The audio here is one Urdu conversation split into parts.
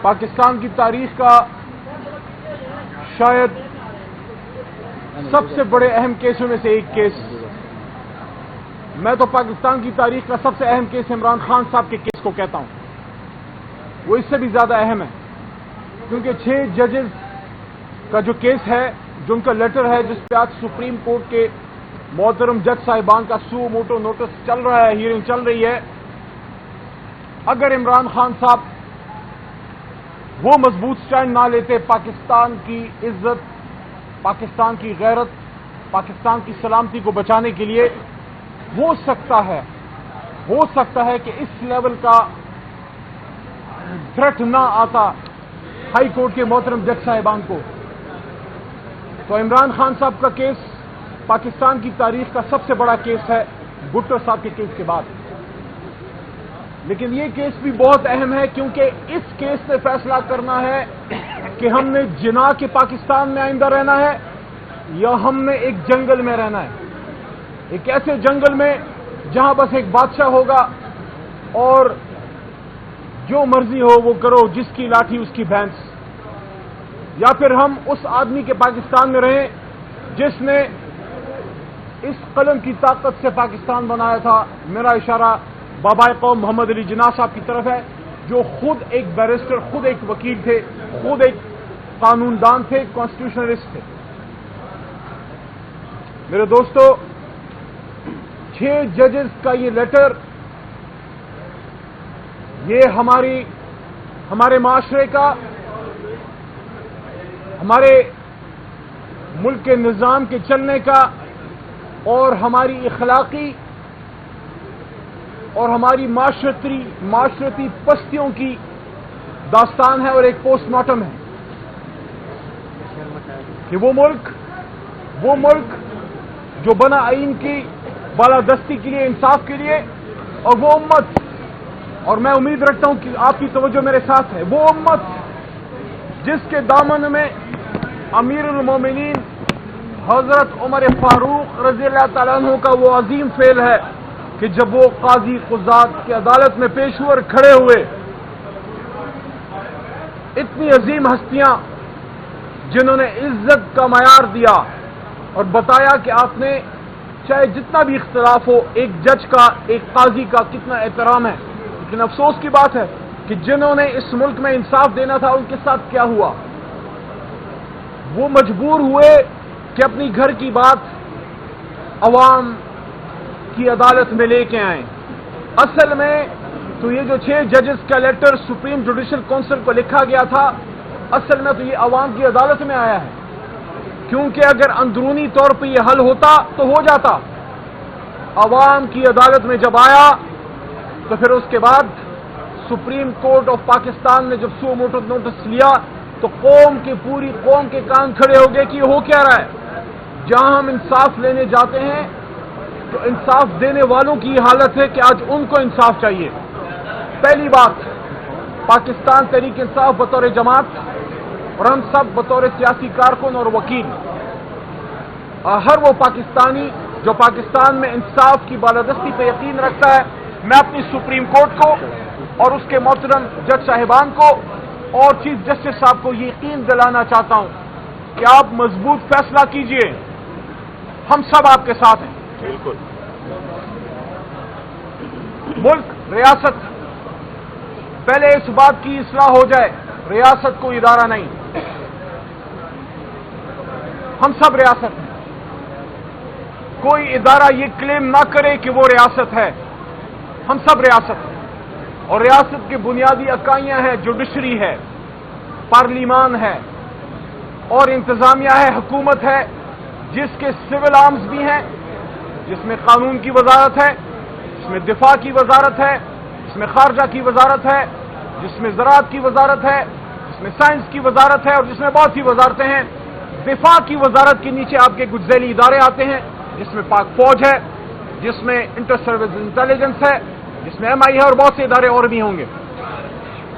پاکستان کی تاریخ کا شاید سب سے بڑے اہم کیسوں میں سے ایک کیس، میں تو پاکستان کی تاریخ کا سب سے اہم کیس عمران خان صاحب کے کیس کو کہتا ہوں۔ وہ اس سے بھی زیادہ اہم ہے کیونکہ 6 ججز کا جو کیس ہے، جو ان کا لیٹر ہے جس پہ آج سپریم کورٹ کے محترم جج صاحبان کا سو موٹو نوٹس چل رہا ہے، ہیئرنگ چل رہی ہے، اگر عمران خان صاحب وہ مضبوط سٹینڈ نہ لیتے پاکستان کی عزت، پاکستان کی غیرت، پاکستان کی سلامتی کو بچانے کے لیے، ہو سکتا ہے کہ اس لیول کا تھریٹ نہ آتا ہائی کورٹ کے محترم جج صاحبان کو۔ تو عمران خان صاحب کا کیس پاکستان کی تاریخ کا سب سے بڑا کیس ہے بھٹو صاحب کے کیس کے بعد، لیکن یہ کیس بھی بہت اہم ہے کیونکہ اس کیس سے فیصلہ کرنا ہے کہ ہم نے جناح کے پاکستان میں آئندہ رہنا ہے یا ہم نے ایک جنگل میں رہنا ہے، ایک ایسے جنگل میں جہاں بس ایک بادشاہ ہوگا اور جو مرضی ہو وہ کرو، جس کی لاٹھی اس کی بھینس، یا پھر ہم اس آدمی کے پاکستان میں رہیں جس نے اس قلم کی طاقت سے پاکستان بنایا تھا۔ میرا اشارہ بابائے قوم محمد علی جناح صاحب کی طرف ہے، جو خود ایک بیرسٹر، خود ایک وکیل تھے، خود ایک قانون دان تھے، کانسٹیٹیوشنلسٹ تھے۔ میرے دوستو، 6 ججز کا یہ لیٹر، یہ ہمارے معاشرے کا، ہمارے ملک کے نظام کے چلنے کا اور ہماری اخلاقی اور ہماری معاشرتی پستیوں کی داستان ہے اور ایک پوسٹ مارٹم ہے کہ وہ ملک جو بنا آئین کی بالادستی کے لیے، انصاف کے لیے، اور وہ امت، اور میں امید رکھتا ہوں کہ آپ کی توجہ میرے ساتھ ہے، وہ امت جس کے دامن میں امیر المومنین حضرت عمر فاروق رضی اللہ تعالیٰ عنہ کا وہ عظیم فعل ہے کہ جب وہ قاضی قضات کی عدالت میں پیش ہوئے اور کھڑے ہوئے، اتنی عظیم ہستیاں جنہوں نے عزت کا معیار دیا اور بتایا کہ آپ نے چاہے جتنا بھی اختلاف ہو، ایک جج کا، ایک قاضی کا کتنا احترام ہے، لیکن افسوس کی بات ہے کہ جنہوں نے اس ملک میں انصاف دینا تھا ان کے ساتھ کیا ہوا؟ وہ مجبور ہوئے کہ اپنی گھر کی بات عوام کی عدالت میں لے کے آئیں۔ اصل میں تو یہ جو 6 ججز کا لیٹر سپریم جوڈیشل کونسل کو لکھا گیا تھا، اصل میں تو یہ عوام کی عدالت میں آیا ہے، کیونکہ اگر اندرونی طور پہ یہ حل ہوتا تو ہو جاتا۔ عوام کی عدالت میں جب آیا تو پھر اس کے بعد سپریم کورٹ آف پاکستان نے جب سو موٹو نوٹس لیا تو پوری قوم کے کان کھڑے ہو گئے کہ یہ ہو کیا رہا ہے۔ جہاں ہم انصاف لینے جاتے ہیں تو انصاف دینے والوں کی یہ حالت ہے کہ آج ان کو انصاف چاہیے۔ پہلی بات، پاکستان تحریک انصاف بطور جماعت اور ہم سب بطور سیاسی کارکن اور وکیل، ہر وہ پاکستانی جو پاکستان میں انصاف کی بالادستی پہ یقین رکھتا ہے، میں اپنی سپریم کورٹ کو اور اس کے محترم جج صاحبان کو اور چیف جسٹس صاحب کو یہ یقین دلانا چاہتا ہوں کہ آپ مضبوط فیصلہ کیجئے، ہم سب آپ کے ساتھ ہیں۔ بالکل، ملک، ریاست، پہلے اس بات کی اصلاح ہو جائے، ریاست کو ادارہ نہیں، ہم سب ریاست ہیں۔ کوئی ادارہ یہ کلیم نہ کرے کہ وہ ریاست ہے، ہم سب ریاست ہیں، اور ریاست کی بنیادی اکائیاں ہیں، جوڈیشری ہے، پارلیمان ہے، اور انتظامیہ ہے، حکومت ہے، جس کے سول آرمز بھی ہیں، جس میں قانون کی وزارت ہے، جس میں دفاع کی وزارت ہے، جس میں خارجہ کی وزارت ہے، جس میں زراعت کی وزارت ہے، جس میں سائنس کی وزارت ہے، اور جس میں بہت سی وزارتیں ہیں۔ دفاع کی وزارت کے نیچے آپ کے کچھ ذیلی ادارے آتے ہیں، جس میں پاک فوج ہے، جس میں انٹر سروس انٹیلیجنس ہے، جس میں ایم آئی ہے، اور بہت سے ادارے اور بھی ہوں گے۔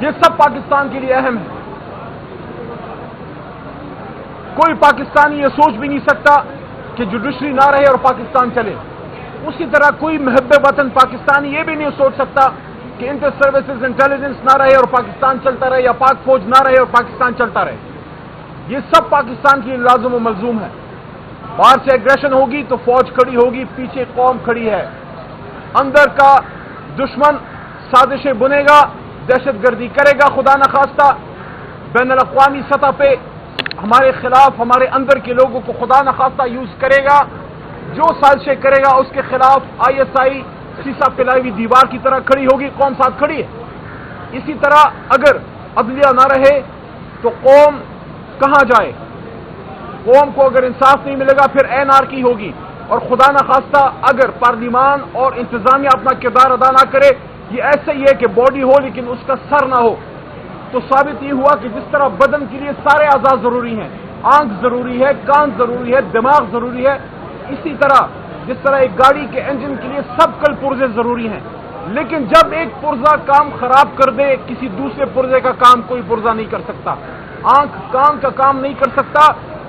یہ سب پاکستان کے لیے اہم ہے۔ کوئی پاکستانی یہ سوچ بھی نہیں سکتا کہ جوڈیشری نہ رہے اور پاکستان چلے۔ اسی طرح کوئی محب وطن پاکستانی یہ بھی نہیں سوچ سکتا کہ انٹر سروسز انٹیلیجنس نہ رہے اور پاکستان چلتا رہے، یا پاک فوج نہ رہے اور پاکستان چلتا رہے. یہ سب پاکستان کی لازم و ملزوم ہے. باہر سے ایگریشن ہوگی تو فوج کھڑی ہوگی، پیچھے قوم کھڑی ہے. اندر کا دشمن سازشیں بنے گا، دہشت گردی کرے گا خدا نخواستہ، بین الاقوامی سطح پہ ہمارے خلاف ہمارے اندر کے لوگوں کو خدا نخواستہ یوز کرے گا. جو سازشیں کرے گا اس کے خلاف آئی ایس آئی سیسا پلائی ہوئی دیوار کی طرح کھڑی ہوگی، قوم ساتھ کھڑی ہے. اسی طرح اگر عدلیہ نہ رہے تو قوم کہاں جائے؟ قوم کو اگر انصاف نہیں ملے گا پھر اینارکی ہوگی. اور خدا نخواستہ اگر پارلیمان اور انتظامیہ اپنا کردار ادا نہ کرے، یہ ایسا ہی ہے کہ باڈی ہو لیکن اس کا سر نہ ہو. تو ثابت یہ ہوا کہ جس طرح بدن کے لیے سارے اعضاء ضروری ہیں، آنکھ ضروری ہے، کان ضروری ہے، دماغ ضروری ہے، اسی طرح جس طرح ایک گاڑی کے انجن کے لیے سب کل پرزے ضروری ہیں. لیکن جب ایک پرزہ کام خراب کر دے، کسی دوسرے پرزے کا کام کوئی پرزہ نہیں کر سکتا. آنکھ کان کا کام نہیں کر سکتا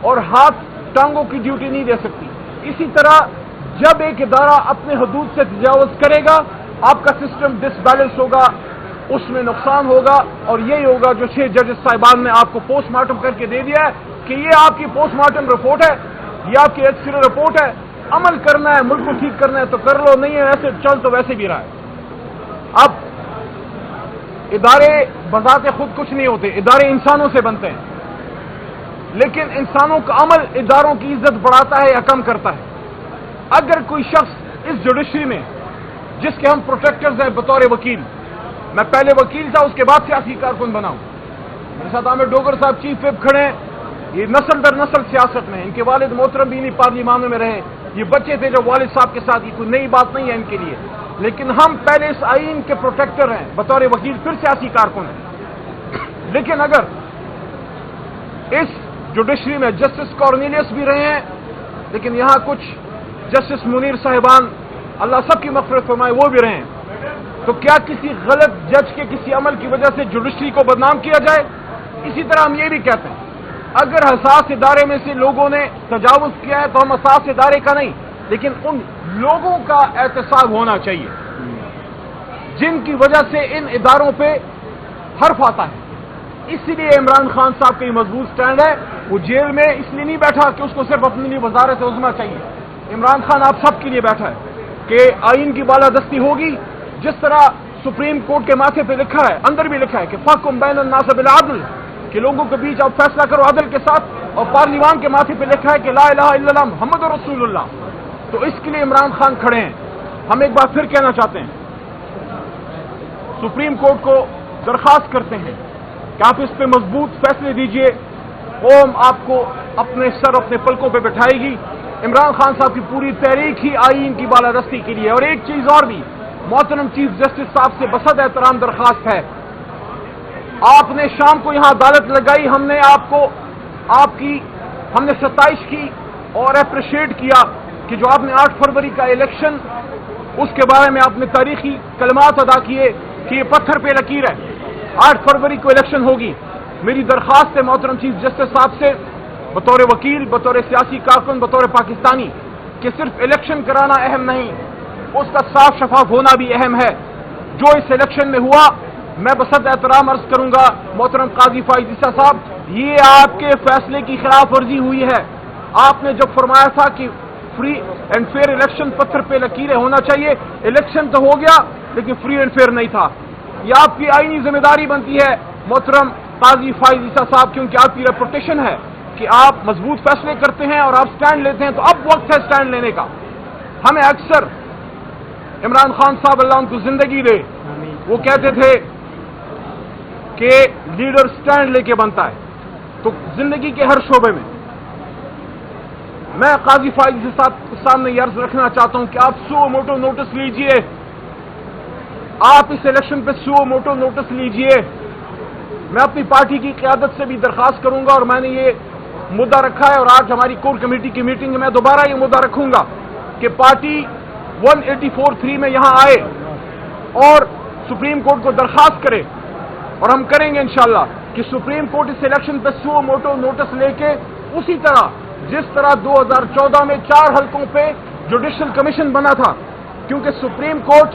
اور ہاتھ ٹانگوں کی ڈیوٹی نہیں دے سکتی. اسی طرح جب ایک ادارہ اپنے حدود سے تجاوز کرے گا، آپ کا سسٹم ڈس بیلنس ہوگا، اس میں نقصان ہوگا. اور یہی ہوگا جو 6 ججز صاحبان نے آپ کو پوسٹ مارٹم کر کے دے دیا ہے کہ یہ آپ کی پوسٹ مارٹم رپورٹ ہے، یہ آپ کی ایکس رے رپورٹ ہے. عمل کرنا ہے، ملک کو ٹھیک کرنا ہے تو کر لو، نہیں ہے ایسے چل تو ویسے بھی رہا ہے. اب ادارے بذات خود کچھ نہیں ہوتے، ادارے انسانوں سے بنتے ہیں. لیکن انسانوں کا عمل اداروں کی عزت بڑھاتا ہے یا کم کرتا ہے؟ اگر کوئی شخص اس جوڈیشری میں جس کے ہم پروٹیکٹرز ہیں بطور وکیل، میں پہلے وکیل تھا اس کے بعد سیاسی کارکن بنا ہوں. میرے ساتھ عامر ڈوگر صاحب چیف وپ کھڑے ہیں. یہ نسل در نسل سیاست میں، ان کے والد محترم بھی نہیں پارلیمان میں رہے، یہ بچے تھے جو والد صاحب کے ساتھ، یہ کوئی نئی بات نہیں ہے ان کے لیے. لیکن ہم پہلے اس آئین کے پروٹیکٹر ہیں بطور وکیل، پھر سیاسی کارکن ہیں. لیکن اگر اس جوڈیشری میں جسٹس کارنیلیس بھی رہے ہیں، لیکن یہاں کچھ جسٹس منیر صاحبان اللہ سب کی مغفرت فرمائے وہ بھی رہے ہیں، تو کیا کسی غلط جج کے کسی عمل کی وجہ سے جوڈیشری کو بدنام کیا جائے؟ اسی طرح ہم یہ بھی کہتے ہیں اگر حساس ادارے میں سے لوگوں نے تجاوز کیا ہے تو ہم حساس ادارے کا نہیں، لیکن ان لوگوں کا احتساب ہونا چاہیے جن کی وجہ سے ان اداروں پہ حرف آتا ہے. اسی لیے عمران خان صاحب کا یہ مضبوط سٹینڈ ہے. وہ جیل میں اس لیے نہیں بیٹھا کہ اس کو صرف اپنے لیے وزارت عظمیٰ چاہیے. عمران خان آپ سب کے لیے بیٹھا ہے کہ آئین کی بالادستی ہوگی. جس طرح سپریم کورٹ کے ماتھے پہ لکھا ہے، اندر بھی لکھا ہے کہ فحکم بین الناس بالعدل، کہ لوگوں کے بیچ آپ فیصلہ کرو عدل کے ساتھ. اور پارلیمان کے ماتھے پہ لکھا ہے کہ لا الہ الا اللہ محمد رسول اللہ. تو اس کے لیے عمران خان کھڑے ہیں. ہم ایک بار پھر کہنا چاہتے ہیں، سپریم کورٹ کو درخواست کرتے ہیں کہ آپ اس پہ مضبوط فیصلے دیجئے. قوم آپ کو اپنے سر اپنے پلکوں پہ بٹھائے گی. عمران خان صاحب کی پوری تحریک ہی آئین کی بالادستی کے لیے. اور ایک چیز اور بھی محترم چیف جسٹس صاحب سے بصد احترام درخواست ہے، آپ نے شام کو یہاں عدالت لگائی، ہم نے آپ کو ہم نے ستائش کی اور اپریشیٹ کیا کہ جو آپ نے 8 فروری کا الیکشن، اس کے بارے میں آپ نے تاریخی کلمات ادا کیے کہ یہ پتھر پہ لکیر ہے. 8 فروری کو الیکشن ہوگی. میری درخواست ہے محترم چیف جسٹس صاحب سے بطور وکیل، بطور سیاسی کارکن، بطور پاکستانی، کہ صرف الیکشن کرانا اہم نہیں، اس کا صاف شفاف ہونا بھی اہم ہے. جو اس الیکشن میں ہوا، میں بصد احترام عرض کروں گا محترم قاضی فائز عیسیٰ صاحب، یہ آپ کے فیصلے کی خلاف ورزی ہوئی ہے. آپ نے جب فرمایا تھا کہ فری اینڈ فیئر الیکشن پتھر پہ لکیریں ہونا چاہیے، الیکشن تو ہو گیا لیکن فری اینڈ فیئر نہیں تھا. یہ آپ کی آئینی ذمہ داری بنتی ہے محترم قاضی فائز عیسیٰ صاحب، کیونکہ آپ کی ریپوٹیشن ہے کہ آپ مضبوط فیصلے کرتے ہیں اور آپ سٹینڈ لیتے ہیں. تو اب وقت ہے سٹینڈ لینے کا. ہمیں اکثر عمران خان صاحب اللہ ان کو زندگی دے، وہ کہتے تھے کہ لیڈر سٹینڈ لے کے بنتا ہے. تو زندگی کے ہر شعبے میں میں قاضی فائز کے سامنے یہ عرض رکھنا چاہتا ہوں کہ آپ سو موٹو نوٹس لیجئے. آپ اس الیکشن پہ سو موٹو نوٹس لیجئے. میں اپنی پارٹی کی قیادت سے بھی درخواست کروں گا اور میں نے یہ مدعا رکھا ہے اور آج ہماری کور کمیٹی کی میٹنگ میں میں دوبارہ یہ مدعا رکھوں گا کہ پارٹی 184(3) میں یہاں آئے اور سپریم کورٹ کو درخواست کرے. اور ہم کریں گے انشاءاللہ کہ سپریم کورٹ اس الیکشن پہ سو موٹو نوٹس لے کے اسی طرح جس طرح 2014 میں 4 حلقوں پہ جوڈیشل کمیشن بنا تھا، کیونکہ سپریم کورٹ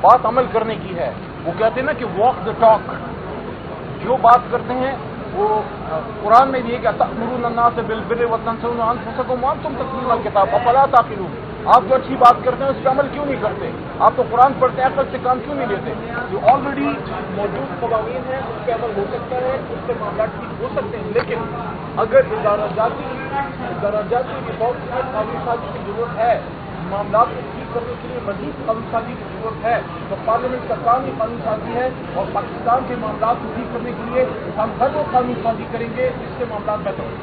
بات عمل کرنے کی ہے. وہ کہتے ہیں نا کہ واک دا ٹاک. جو بات کرتے ہیں وہ قرآن میں بھی ہے کہ تأمرون الناس بالبر وتنسون انفسکم وانتم تتلون الکتاب افلا تعقلون. آپ جو اچھی بات کرتے ہیں اس پہ عمل کیوں نہیں کرتے؟ آپ تو قرآن پڑھتے ہیں، عقل سے کام کیوں نہیں لیتے؟ جو آلریڈی موجود قوانین ہیں اس پہ عمل ہو سکتا ہے، اس سے معاملات ٹھیک ہو سکتے ہیں، لیکن اگر ادارہ جاتی کی بہت سی قانون سازی کی ضرورت ہے، معاملات کو ٹھیک کرنے کے لیے مزید قانون سازی کی ضرورت ہے، تو پارلیمنٹ کا کام ہی قانون سازی ہے، اور پاکستان کے معاملات کو ٹھیک کرنے کے لیے ہم ہر وہ قانون سازی کریں گے جس سے معاملات بہتر ہوں.